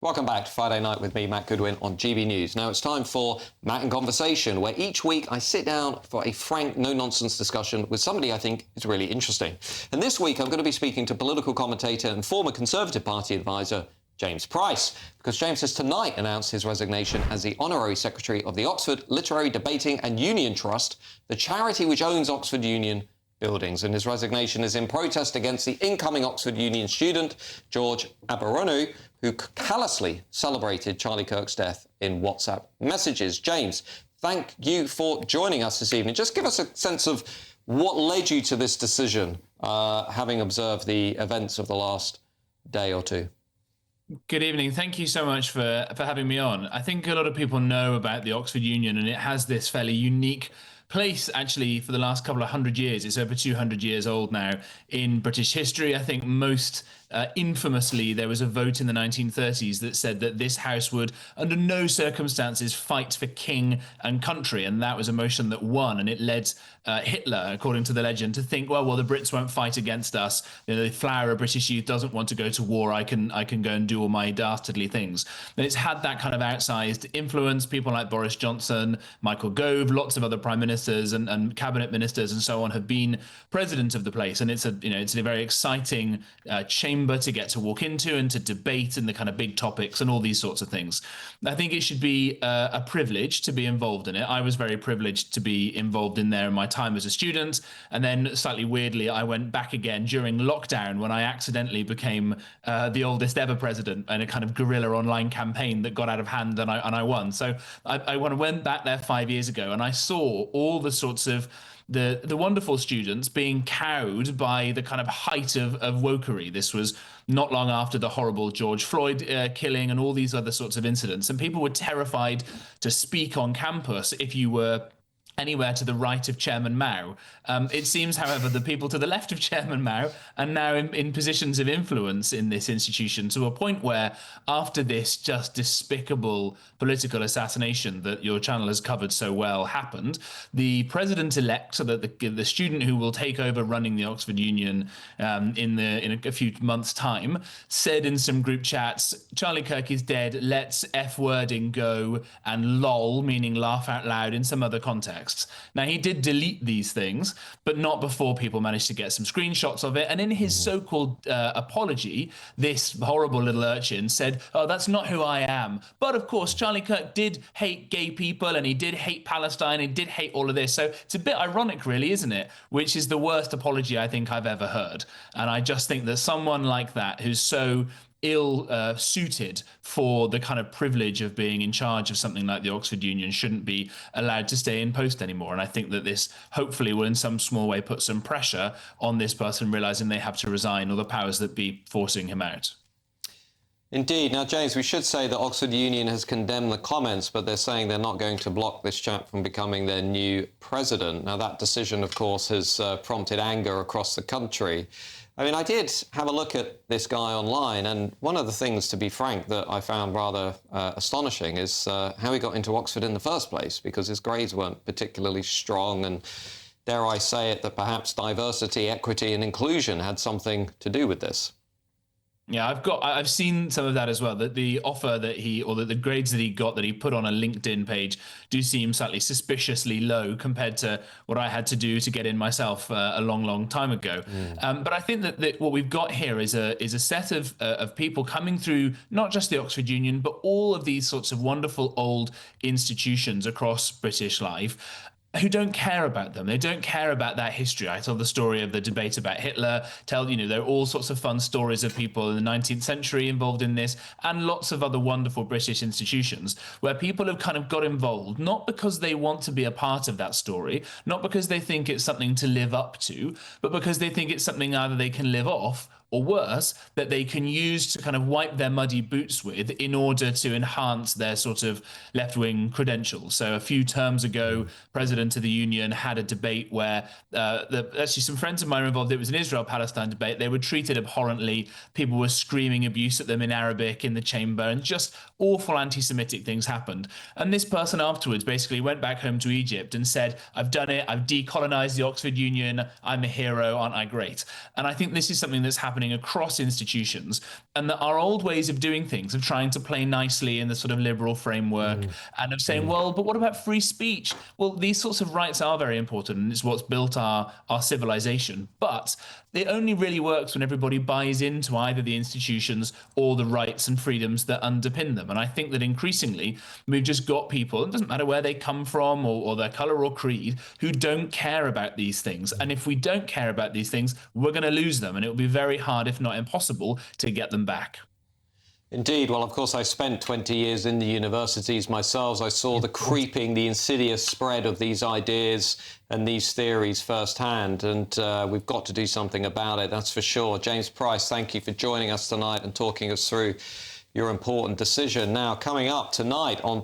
Welcome back to Friday Night with me, Matt Goodwin, on GB News. Now it's time for Matt in Conversation, where each week I sit down for a frank, no-nonsense discussion with somebody I think is really interesting. And this week I'm going to be speaking to political commentator and former Conservative Party advisor, James Price, because James has tonight announced his resignation as the Honorary Secretary of the Oxford Literary Debating and Union Trust, the charity which owns Oxford Union buildings. And his resignation is in protest against the incoming Oxford Union student, George Abaraonye, who callously celebrated Charlie Kirk's death in WhatsApp messages. James, thank you for joining us this evening. Just give us a sense of what led you to this decision, having observed the events of the last day or two. Good evening. Thank you so much for having me on. I think a lot of people know about the Oxford Union, and it has this fairly unique place, actually, for the last couple of 100 years. It's over 200 years old now in British history. I think most infamously, there was a vote in the 1930s that said that this house would, under no circumstances, fight for king and country. And that was a motion that won. And it led Hitler, according to the legend, to think, well, the Brits won't fight against us. You know, the flower of British youth doesn't want to go to war. I can go and do all my dastardly things. And it's had that kind of outsized influence. People like Boris Johnson, Michael Gove, lots of other prime ministers and cabinet ministers and so on have been president of the place. And it's a very exciting chamber to get to walk into and to debate and the kind of big topics and all these sorts of things. I think it should be a privilege to be involved in it. I was very privileged to be involved in there in my time as a student. And then slightly weirdly, I went back again during lockdown when I accidentally became the oldest ever president in a kind of guerrilla online campaign that got out of hand and I won. So I went back there 5 years ago and I saw all the sorts of the wonderful students being cowed by the kind of height of WOKERY. This was not long after the horrible George Floyd killing and all these other sorts of incidents. And people were terrified to speak on campus if you were anywhere to the right of Chairman Mao. It seems, however, the people to the left of Chairman Mao are now in positions of influence in this institution, to a point where, after this just despicable political assassination that your channel has covered so well happened, the president-elect, so that the student who will take over running the Oxford Union in a few months' time, said in some group chats, Charlie Kirk is dead, let's F-wording go, and lol, meaning laugh out loud, in some other context. Now, he did delete these things, but not before people managed to get some screenshots of it. And in his so-called apology, this horrible little urchin said, oh, that's not who I am. But of course, Charlie Kirk did hate gay people and he did hate Palestine and did hate all of this. So it's a bit ironic, really, isn't it? Which is the worst apology I think I've ever heard. And I just think that someone like that, who's so ill-suited for the kind of privilege of being in charge of something like the Oxford Union, shouldn't be allowed to stay in post anymore. And I think that this hopefully will in some small way put some pressure on this person realizing they have to resign, or the powers that be forcing him out. Indeed. Now, James, we should say that Oxford Union has condemned the comments, but they're saying they're not going to block this chap from becoming their new president. Now, that decision, of course, has prompted anger across the country. I mean, I did have a look at this guy online, and one of the things, to be frank, that I found rather astonishing is how he got into Oxford in the first place, because his grades weren't particularly strong, and dare I say it, that perhaps diversity, equity and inclusion had something to do with this. Yeah, I've seen some of that as well. That the offer that the grades that he got, that he put on a LinkedIn page, do seem slightly suspiciously low compared to what I had to do to get in myself a long time ago. But I think that what we've got here is a set of people coming through not just the Oxford Union, but all of these sorts of wonderful old institutions across British life, who don't care about them. They don't care about that history. I told the story of the debate about Hitler. There are all sorts of fun stories of people in the 19th century involved in this, and lots of other wonderful British institutions where people have kind of got involved, not because they want to be a part of that story, not because they think it's something to live up to, but because they think it's something either they can live off, or worse, that they can use to kind of wipe their muddy boots with in order to enhance their sort of left-wing credentials. So a few terms ago, President of the Union had a debate where actually some friends of mine were involved. It was an Israel-Palestine debate. They were treated abhorrently. People were screaming abuse at them in Arabic in the chamber, and just awful anti-Semitic things happened. And this person afterwards basically went back home to Egypt and said, I've done it. I've decolonized the Oxford Union. I'm a hero. Aren't I great? And I think this is something that's happened happening across institutions, and that our old ways of doing things, of trying to play nicely in the sort of liberal framework and of saying, well, but what about free speech? Well, these sorts of rights are very important, and it's what's built our civilization. But it only really works when everybody buys into either the institutions or the rights and freedoms that underpin them. And I think that increasingly we've just got people, it doesn't matter where they come from or their colour or creed, who don't care about these things. And if we don't care about these things, we're going to lose them. And it will be very hard, if not impossible, to get them back. Indeed. Well, of course, I spent 20 years in the universities myself. I saw the creeping, the insidious spread of these ideas and these theories firsthand, and we've got to do something about it, that's for sure. James Price, thank you for joining us tonight and talking us through your important decision. Now, coming up tonight on...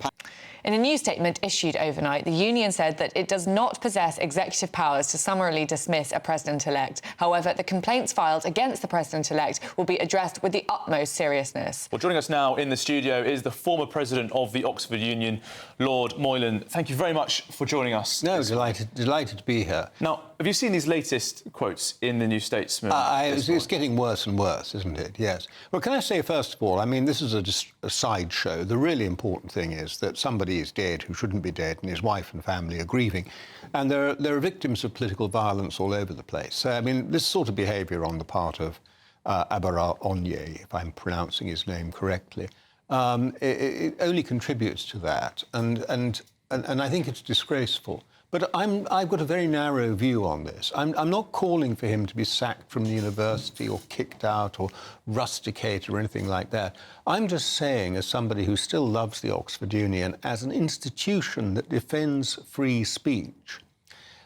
In a new statement issued overnight, the union said that it does not possess executive powers to summarily dismiss a president-elect. However, the complaints filed against the president-elect will be addressed with the utmost seriousness. Well, joining us now in the studio is the former president of the Oxford Union, Lord Moylan. Thank you very much for joining us. No, delighted to be here. Now, have you seen these latest quotes in the New Statesman? It's getting worse and worse, isn't it? Yes. Well, can I say, first of all, I mean, this is a sideshow. The really important thing is that somebody is dead who shouldn't be dead, and his wife and family are grieving. And there are victims of political violence all over the place. So, I mean, this sort of behaviour on the part of Abaraonye, if I'm pronouncing his name correctly, it only contributes to that. And I think it's disgraceful. But I've got a very narrow view on this. I'm not calling for him to be sacked from the university or kicked out or rusticated or anything like that. I'm just saying, as somebody who still loves the Oxford Union as an institution that defends free speech,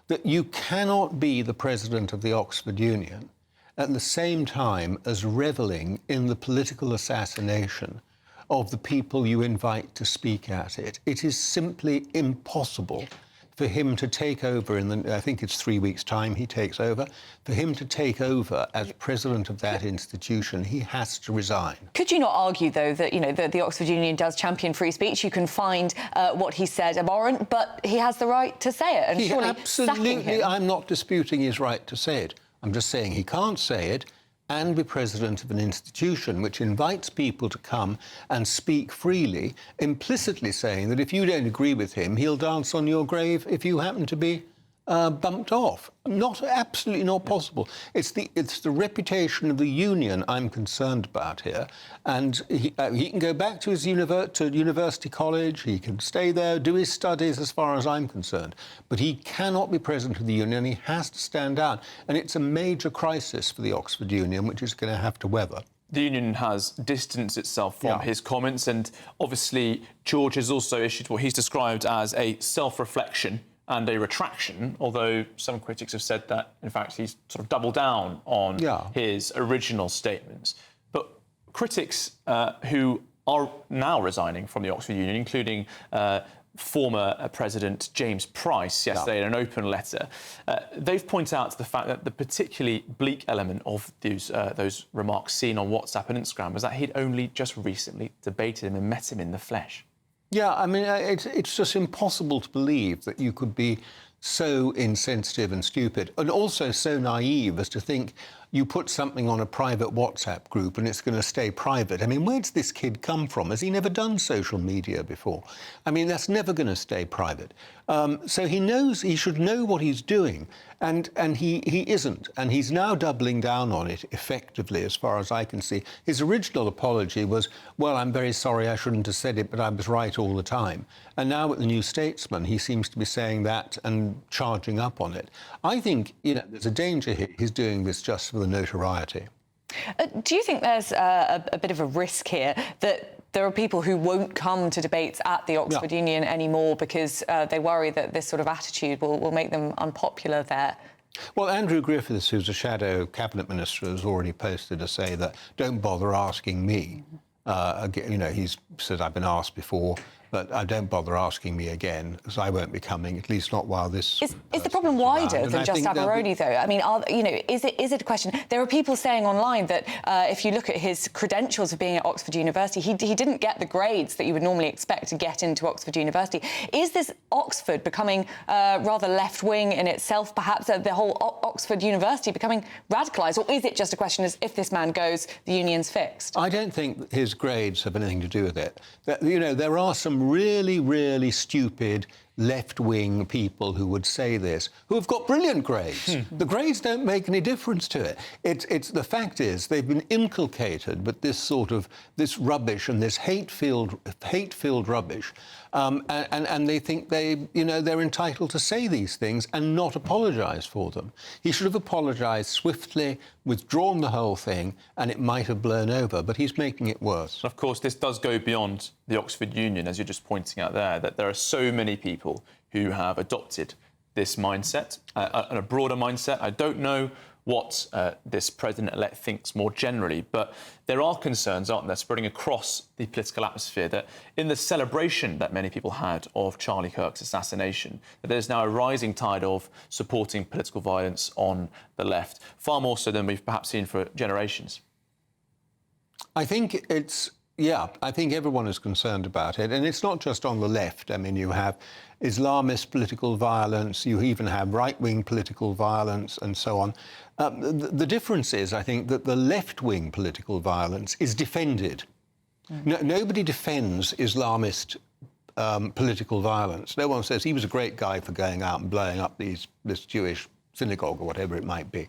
that you cannot be the president of the Oxford Union at the same time as revelling in the political assassination of the people you invite to speak at it. It is simply impossible for him to take over I think it's 3 weeks' time he takes over. For him to take over as president of that institution, he has to resign. Could you not argue, though, that, you know, the Oxford Union does champion free speech? You can find what he said abhorrent, but he has the right to say it. And surely sacking him... I'm not disputing his right to say it. I'm just saying he can't say it and be president of an institution which invites people to come and speak freely, implicitly saying that if you don't agree with him, he'll dance on your grave if you happen to be bumped off. Absolutely not possible. It's the reputation of the union I'm concerned about here. And he can go back to his university college, he can stay there, do his studies as far as I'm concerned. But he cannot be president of the union, he has to stand down. And it's a major crisis for the Oxford Union, which is going to have to weather. The union has distanced itself from his comments, and obviously George has also issued what he's described as a self-reflection and a retraction, although some critics have said that, in fact, he's sort of doubled down on his original statements. But critics who are now resigning from the Oxford Union, including former President James Price yesterday in an open letter, they've pointed out to the fact that the particularly bleak element of those remarks seen on WhatsApp and Instagram was that he'd only just recently debated him and met him in the flesh. Yeah, I mean, it's just impossible to believe that you could be so insensitive and stupid, and also so naive as to think you put something on a private WhatsApp group and it's going to stay private. I mean, where does this kid come from? Has he never done social media before? I mean, that's never going to stay private. So he should know what he's doing, and he isn't. And he's now doubling down on it effectively, as far as I can see. His original apology was, well, I'm very sorry, I shouldn't have said it, but I was right all the time. And now at the New Statesman, he seems to be saying that and charging up on it. I think, you know, there's a danger here. He's doing this just for the notoriety. Do you think there's a bit of a risk here that there are people who won't come to debates at the Oxford Union anymore because they worry that this sort of attitude will make them unpopular there? Well, Andrew Griffiths, who's a shadow cabinet minister, has already posted to say that don't bother asking me. Again, you know, he's said, I've been asked before, but I don't bother asking me again, because I won't be coming, at least not while this... Is the problem wider than just Abaraonye, though? I mean, is it a question... There are people saying online that if you look at his credentials of being at Oxford University, he didn't get the grades that you would normally expect to get into Oxford University. Is this Oxford becoming rather left-wing in itself, perhaps the whole Oxford University becoming radicalised, or is it just a question as if this man goes, the union's fixed? I don't think his grades have anything to do with it. You know, there are some really, really stupid left-wing people who would say this, who have got brilliant grades. The grades don't make any difference to it. It's the fact is they've been inculcated with this sort of this rubbish and this hate-filled rubbish, and they think they're entitled to say these things and not apologise for them. He should have apologised swiftly, withdrawn the whole thing, and it might have blown over. But he's making it worse. Of course, this does go beyond the Oxford Union, as you're just pointing out there, that there are so many people who have adopted this mindset, and a broader mindset. I don't know what this president-elect thinks more generally, but there are concerns, aren't there, spreading across the political atmosphere that in the celebration that many people had of Charlie Kirk's assassination, that there's now a rising tide of supporting political violence on the left, far more so than we've perhaps seen for generations. I think I think everyone is concerned about it. And it's not just on the left. I mean, you have Islamist political violence, you even have right-wing political violence and so on. The difference is, I think, that the left-wing political violence is defended. Nobody defends Islamist political violence. No one says he was a great guy for going out and blowing up this Jewish synagogue or whatever it might be.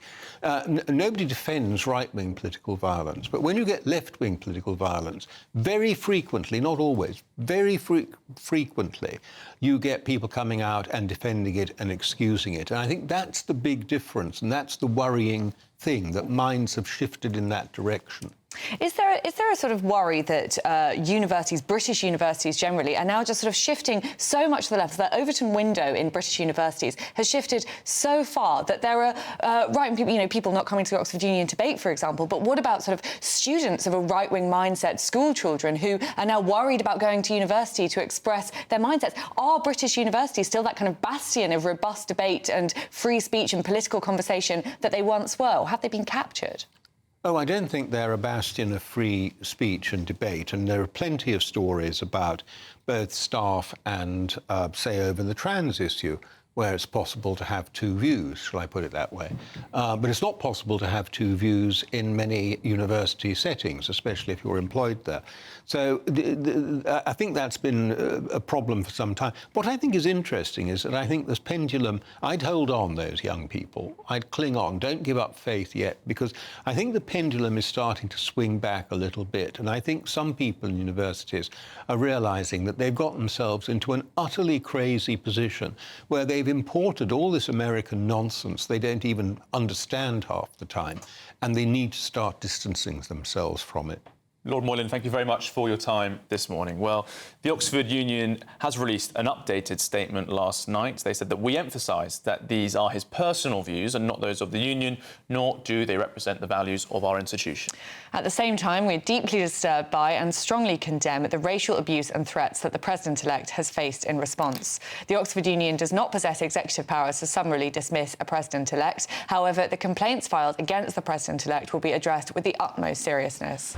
Nobody defends right-wing political violence. But when you get left-wing political violence, very frequently, not always, very frequently, you get people coming out and defending it and excusing it. And I think that's the big difference, and that's the worrying thing, that minds have shifted in that direction. Is there a sort of worry that universities, British universities generally, are now just sort of shifting so much to the left? The Overton window in British universities has shifted so far that there are right-wing people, people not coming to the Oxford Union debate, for example. But what about sort of students of a right-wing mindset, school children who are now worried about going to university to express their mindsets? Are British universities still that kind of bastion of robust debate and free speech and political conversation that they once were? Or have they been captured? Oh, I don't think they're a bastion of free speech and debate, and there are plenty of stories about both staff and, say, over the trans issue, where it's possible to have two views, shall I put it that way. But it's not possible to have two views in many university settings, especially if you're employed there. So I think that's been a problem for some time. What I think is interesting is that I think this pendulum, I'd hold on, those young people. I'd cling on. Don't give up faith yet, because I think the pendulum is starting to swing back a little bit. And I think some people in universities are realising that they've got themselves into an utterly crazy position where they've imported all this American nonsense they don't even understand half the time, and they need to start distancing themselves from it. Lord Moylan, thank you very much for your time this morning. Well, the Oxford Union has released an updated statement last night. They said that we emphasise that these are his personal views and not those of the union, nor do they represent the values of our institution. At the same time, we're deeply disturbed by and strongly condemn the racial abuse and threats that the president-elect has faced in response. The Oxford Union does not possess executive powers to summarily dismiss a president-elect. However, the complaints filed against the president-elect will be addressed with the utmost seriousness.